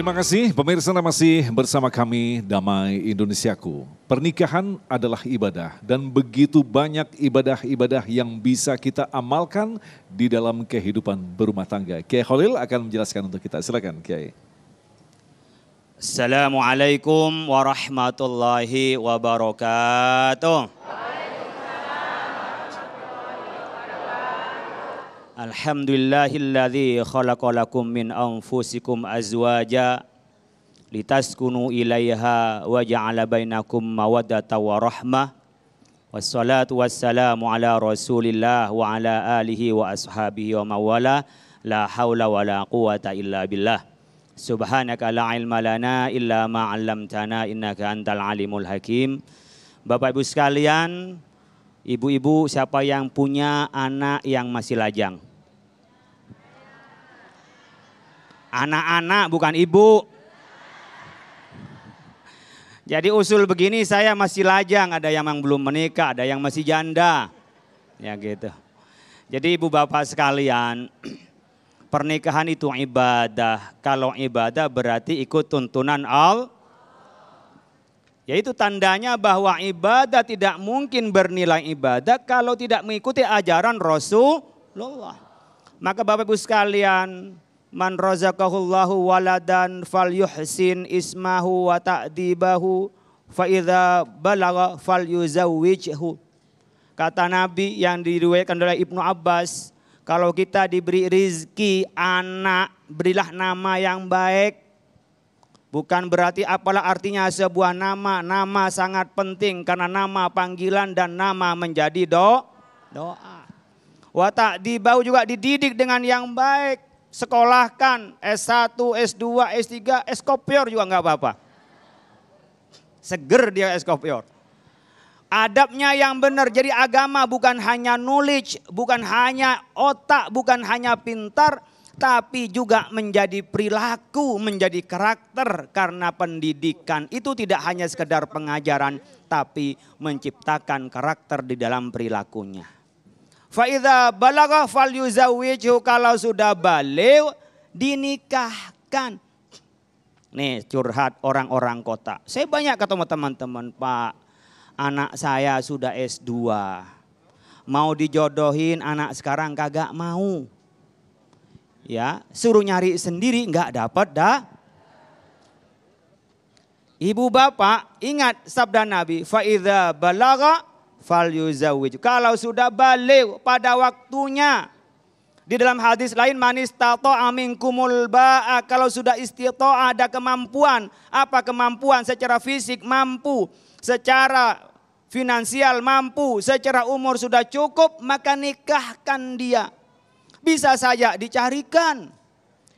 Terima kasih pemirsa, masih bersama kami Damai Indonesiaku. Pernikahan adalah ibadah dan begitu banyak ibadah-ibadah yang bisa kita amalkan di dalam kehidupan berumah tangga. Kiai Khalil akan menjelaskan untuk kita. Silakan Kiai. Assalamualaikum warahmatullahi wabarakatuh. Alhamdulillahilladzi khalaqalakum min anfusikum azwaja litaskunu ilaiha wa ja'ala bainakum mawaddatan wa rahmah. Wassalatu wassalamu ala Rasulillah wa ala alihi wa ashabihi wa mawala. La haula wa la quwata illa billah. Subhanaka la ilma lana illa ma 'allamtana innaka antal alimul hakim. Bapak Ibu sekalian, ibu-ibu, siapa yang punya anak yang masih lajang? Anak-anak bukan ibu. Jadi usul begini, saya masih lajang, ada yang belum menikah, ada yang masih janda. Ya gitu. Jadi ibu bapak sekalian, pernikahan itu ibadah. Kalau ibadah berarti ikut tuntunan Allah. Yaitu tandanya bahwa ibadah tidak mungkin bernilai ibadah kalau tidak mengikuti ajaran Rasulullah. Maka Bapak Ibu sekalian, man razaqahullahu waladan falyuhsin ismahu wa ta'dibahu fa idza balagha falyuzawwijhu. Kata Nabi yang diriwayatkan oleh Ibnu Abbas, kalau kita diberi rizki anak, berilah nama yang baik. Bukan berarti apalah artinya sebuah nama. Nama sangat penting karena nama panggilan dan nama menjadi doa. Wa ta'dibahu juga dididik dengan yang baik. Sekolahkan S1, S2, S3, S-Kopior juga enggak apa-apa. Seger dia S-Kopior. Adabnya yang benar, jadi agama bukan hanya knowledge, bukan hanya otak, bukan hanya pintar, tapi juga menjadi perilaku, menjadi karakter. Karena pendidikan itu tidak hanya sekedar pengajaran, tapi menciptakan karakter di dalam perilakunya. Fa idza balagha falyuzawwijhu, kalau sudah balik dinikahkan. Nih curhat orang-orang kota. Saya banyak ketemu teman-teman, Pak, anak saya sudah S2. Mau dijodohin anak sekarang kagak mau. Ya, suruh nyari sendiri nggak dapat dah. Ibu bapak ingat sabda Nabi, fa idza balagha falyuzawwij. Kalau sudah balik pada waktunya. Di dalam hadis lain, man istata'a minkumul ba'a, kalau sudah istita'a ada kemampuan. Apa kemampuan? Secara fisik mampu, secara finansial mampu, secara umur sudah cukup, maka nikahkan dia. Bisa saja dicarikan.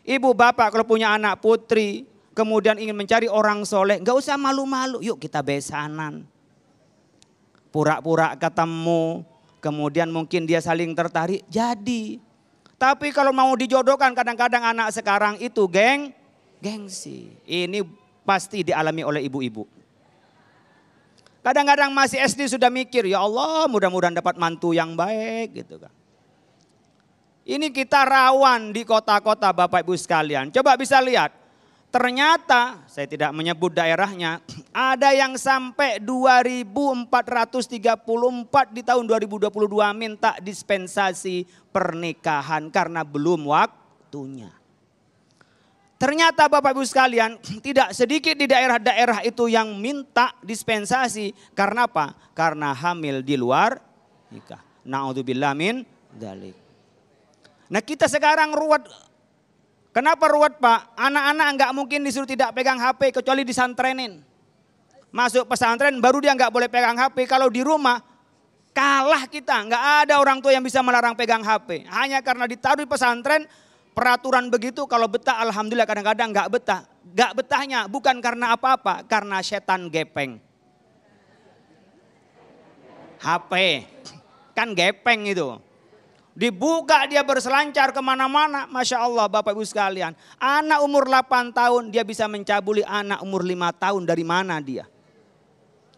Ibu bapak kalau punya anak putri, kemudian ingin mencari orang soleh, gak usah malu-malu, yuk kita besanan. Pura-pura ketemu, kemudian mungkin dia saling tertarik, jadi. Tapi kalau mau dijodohkan, kadang-kadang anak sekarang itu gengsi. Ini pasti dialami oleh ibu-ibu. Kadang-kadang masih SD sudah mikir, ya Allah mudah-mudahan dapat mantu yang baik gitu kan. Ini kita rawan di kota-kota Bapak Ibu sekalian. Coba bisa lihat. Ternyata saya tidak menyebut daerahnya. Ada yang sampai 2434 di tahun 2022 minta dispensasi pernikahan karena belum waktunya. Ternyata Bapak Ibu sekalian tidak sedikit di daerah-daerah itu yang minta dispensasi. Karena apa? Karena hamil di luar nikah. Na'udzubillah min dzalik. Nah kita sekarang ruwet. Kenapa ruwet Pak? Anak-anak enggak mungkin disuruh tidak pegang HP kecuali disantrenin. Masuk pesantren baru dia enggak boleh pegang HP. Kalau di rumah kalah kita. Enggak ada orang tua yang bisa melarang pegang HP. Hanya karena ditaruh di pesantren peraturan begitu. Kalau betah alhamdulillah, kadang-kadang enggak betah. Enggak betahnya bukan karena apa-apa. Karena setan gepeng. HP kan gepeng itu. Dibuka dia berselancar kemana-mana. Masya Allah Bapak Ibu sekalian. Anak umur 8 tahun dia bisa mencabuli anak umur 5 tahun. Dari mana dia?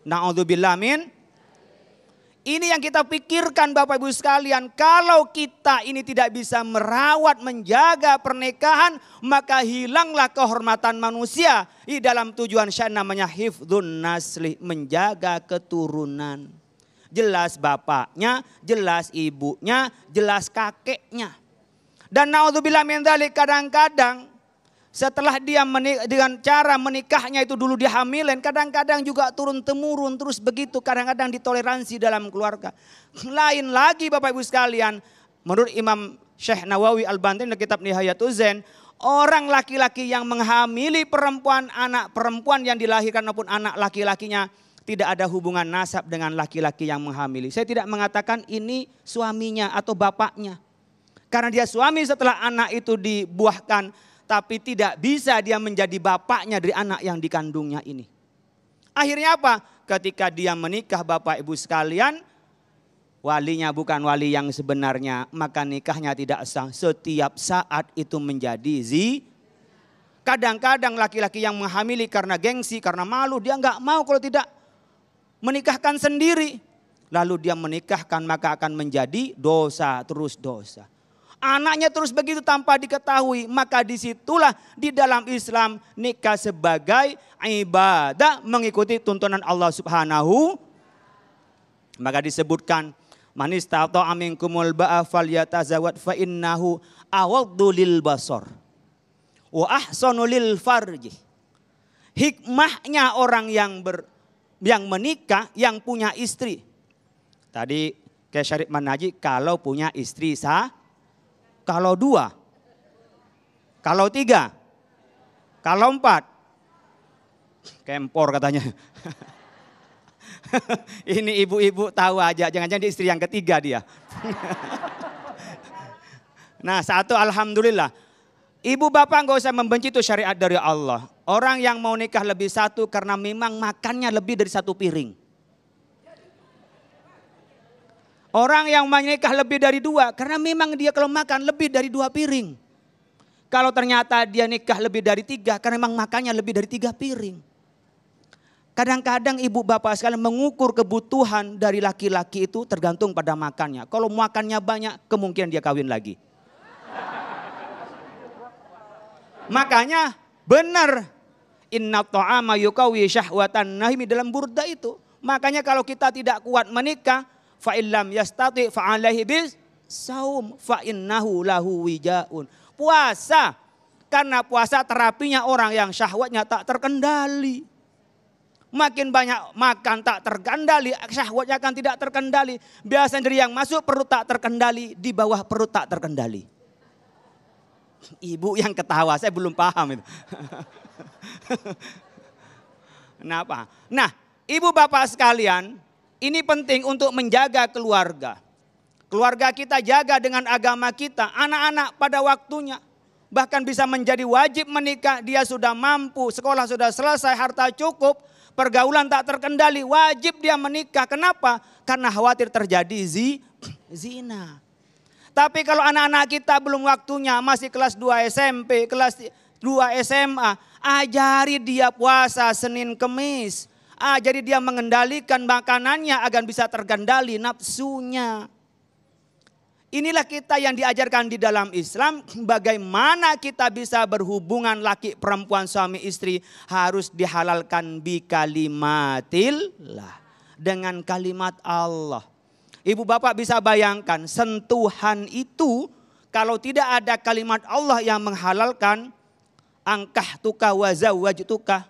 Na'udzubillah min. Ini yang kita pikirkan Bapak Ibu sekalian. Kalau kita ini tidak bisa merawat, menjaga pernikahan, maka hilanglah kehormatan manusia. Di dalam tujuan syariat namanya hifdzun nasli, menjaga keturunan. Jelas bapaknya, jelas ibunya, jelas kakeknya. Dan naudzubillah min dzalik, kadang-kadang setelah dia dengan cara menikahnya itu dulu dihamilin, kadang-kadang juga turun-temurun terus begitu, kadang-kadang ditoleransi dalam keluarga. Lain lagi Bapak Ibu sekalian, menurut Imam Syekh Nawawi Al-Bantaini dalam kitab Nihayatul Zain, orang laki-laki yang menghamili perempuan, anak perempuan yang dilahirkan maupun anak laki-lakinya tidak ada hubungan nasab dengan laki-laki yang menghamili. Saya tidak mengatakan ini suaminya atau bapaknya. Karena dia suami setelah anak itu dibuahkan, tapi tidak bisa dia menjadi bapaknya dari anak yang dikandungnya ini. Akhirnya apa? Ketika dia menikah Bapak Ibu sekalian, walinya bukan wali yang sebenarnya, maka nikahnya tidak sah. Setiap saat itu menjadi Kadang-kadang laki-laki yang menghamili karena gengsi, karena malu, dia nggak mau kalau tidak menikahkan sendiri. Lalu dia menikahkan, maka akan menjadi dosa, terus dosa. Anaknya terus begitu tanpa diketahui, maka disitulah di dalam Islam nikah sebagai ibadah mengikuti tuntunan Allah Subhanahu. Maka disebutkan man istata'a minkumul ba'a falyatazawwaj fa innahu awaddu lil basar wa ahsanu lil farji. Hikmahnya orang yang menikah, yang punya istri. Tadi kayak Syarif Manaji, kalau punya istri sah. Kalau 2, kalau 3, kalau 4, kempor katanya. Ini ibu-ibu tahu aja, jangan-jangan dia istri yang ketiga dia. Nah 1 alhamdulillah. Ibu bapak nggak usah membenci, itu syariat dari Allah. Orang yang mau nikah lebih 1 karena memang makannya lebih dari 1 piring. Orang yang menikah lebih dari 2 karena memang dia kalau makan lebih dari 2 piring. Kalau ternyata dia nikah lebih dari 3 karena memang makannya lebih dari 3 piring. Kadang-kadang ibu bapak sekalian mengukur kebutuhan dari laki-laki itu tergantung pada makannya. Kalau makannya banyak, kemungkinan dia kawin lagi. Makanya benar, inna ta'ama yuqawwi syahwatan nahimi, dalam Burda itu. Makanya kalau kita tidak kuat menikah, fa illam yastati fa alaihi bis saum fa innahu lahu wijaun. Puasa, karena puasa terapinya orang yang syahwatnya tak terkendali. Makin banyak makan tak terkendali, syahwatnya akan tidak terkendali. Biasanya dari yang masuk perut tak terkendali, di bawah perut tak terkendali. Ibu yang ketawa, saya belum paham itu. Kenapa? Nah, ibu bapak sekalian, ini penting untuk menjaga keluarga. Keluarga kita jaga dengan agama kita. Anak-anak pada waktunya. Bahkan bisa menjadi wajib menikah. Dia sudah mampu, sekolah sudah selesai, harta cukup. Pergaulan tak terkendali, wajib dia menikah. Kenapa? Karena khawatir terjadi zina. Tapi kalau anak-anak kita belum waktunya, masih kelas 2 SMP, kelas 2 SMA. Ajari dia puasa Senin Kemis. Jadi dia mengendalikan makanannya agar bisa terkendali nafsunya. Inilah kita yang diajarkan di dalam Islam, bagaimana kita bisa berhubungan laki perempuan suami istri harus dihalalkan bi kalimatillah, dengan kalimat Allah. Ibu bapak bisa bayangkan sentuhan itu kalau tidak ada kalimat Allah yang menghalalkan, angkah tuka wa zawwajtuka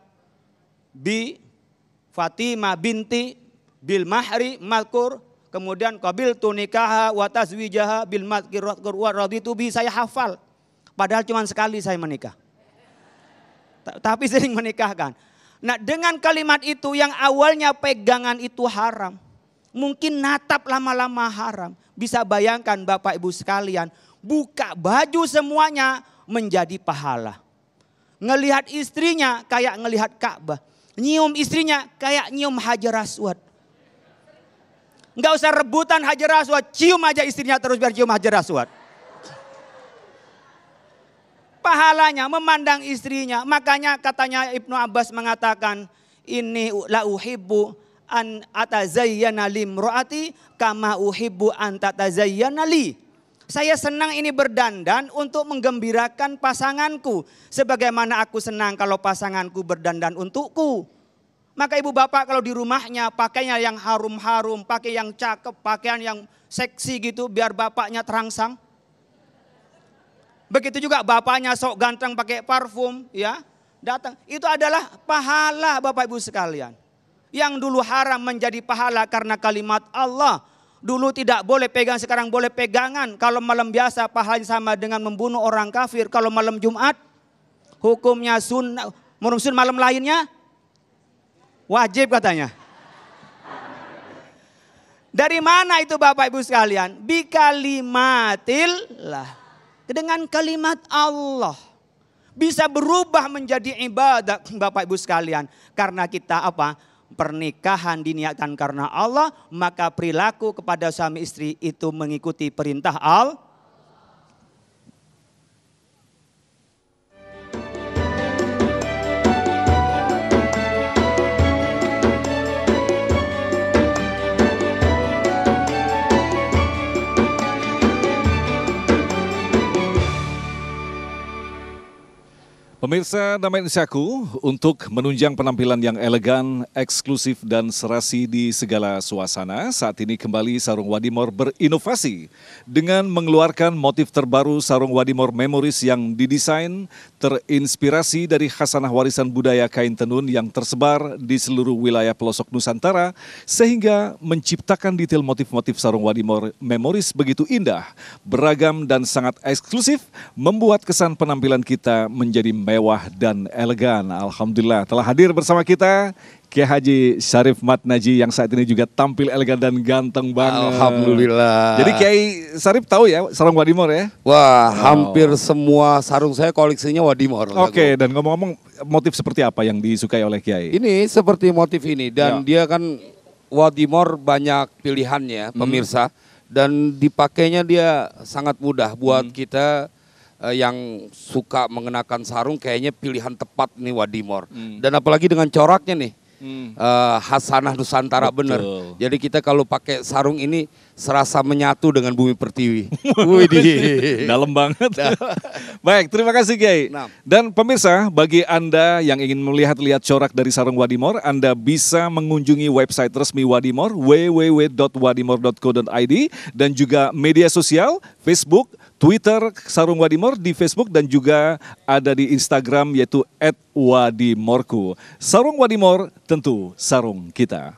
bi Fatimah binti bil mahri malkur, kemudian qabil tu nikaha wa tazwijaha bil madqir wa raditu bi, saya hafal. Padahal cuma sekali saya menikah. Tapi sering menikahkan. Nah, dengan kalimat itu yang awalnya pegangan itu haram, mungkin natap lama-lama haram. Bisa bayangkan Bapak Ibu sekalian, buka baju semuanya menjadi pahala. Ngelihat istrinya kayak ngelihat Ka'bah. Nyium istrinya kayak nyium Hajar Aswad. Enggak usah rebutan Hajar Aswad, cium aja istrinya terus biar cium Hajar Aswad. Pahalanya memandang istrinya. Makanya katanya Ibnu Abbas mengatakan, ini la uhibbu an atazayyana limroati kama uhibbu an tatazayyana li. Saya senang ini berdandan untuk menggembirakan pasanganku. Sebagaimana aku senang kalau pasanganku berdandan untukku. Maka ibu bapak kalau di rumahnya pakainya yang harum-harum, pakai yang cakep, pakaian yang seksi gitu biar bapaknya terangsang. Begitu juga bapaknya sok ganteng pakai parfum ya. Datang. Itu adalah pahala bapak ibu sekalian. Yang dulu haram menjadi pahala karena kalimat Allah. Dulu tidak boleh pegang, sekarang boleh pegangan. Kalau malam biasa pahalanya sama dengan membunuh orang kafir. Kalau malam Jumat hukumnya sunnah. Merusun malam lainnya wajib katanya. Dari mana itu Bapak Ibu sekalian? Bi kalimatillah. Dengan kalimat Allah. Bisa berubah menjadi ibadah Bapak Ibu sekalian. Karena kita apa? Pernikahan diniatkan karena Allah, maka perilaku kepada suami istri itu mengikuti perintah Allah. Pemirsa Damai Indonesiaku, untuk menunjang penampilan yang elegan, eksklusif dan serasi di segala suasana, saat ini kembali Sarung Wadimor berinovasi dengan mengeluarkan motif terbaru Sarung Wadimor Memories yang didesain terinspirasi dari khasanah warisan budaya kain tenun yang tersebar di seluruh wilayah pelosok Nusantara, sehingga menciptakan detail motif-motif Sarung Wadimor Memories begitu indah, beragam dan sangat eksklusif, membuat kesan penampilan kita menjadi mewah dan elegan. Alhamdulillah telah hadir bersama kita Kiai Haji Syarif Matnaji yang saat ini juga tampil elegan dan ganteng banget. Alhamdulillah. Jadi Kiai Syarif tahu ya Sarung Wadimor ya? Wah, hampir semua sarung saya koleksinya Wadimor. Oke, dan ngomong-ngomong motif seperti apa yang disukai oleh Kiai? Ini seperti motif ini dan dia kan Wadimor banyak pilihannya pemirsa dan dipakainya dia sangat mudah buat kita yang suka mengenakan sarung, kayaknya pilihan tepat nih Wadimor. Dan apalagi dengan coraknya nih, khasanah Nusantara bener. Jadi kita kalau pakai sarung ini serasa menyatu dengan bumi pertiwi. Dalam banget. Baik, terima kasih Kiai. Dan pemirsa, bagi Anda yang ingin melihat-lihat corak dari sarung Wadimor, Anda bisa mengunjungi website resmi Wadimor, www.wadimor.co.id, dan juga media sosial, Facebook, Twitter Sarung Wadimor di Facebook, dan juga ada di Instagram yaitu @wadimorku. Sarung Wadimor, tentu sarung kita.